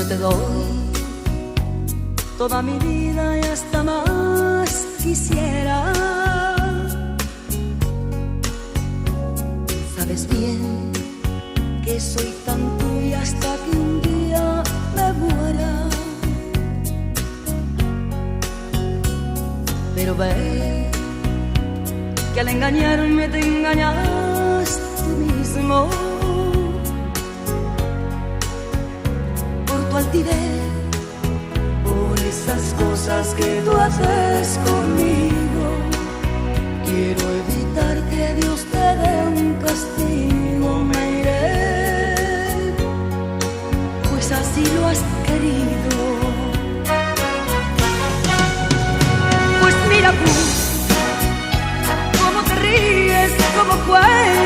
Yo te doy toda mi vida y hasta más quisiera. Sabes bien que soy tan tuya hasta que un día me muera. Pero ve que al engañarme te engañas tú mismo. Por tu altivez, por esas cosas que tú haces conmigo, quiero evitar que Dios te dé un castigo. Me iré, pues así lo has querido. Pues mira tú, cómo te ríes, cómo juegas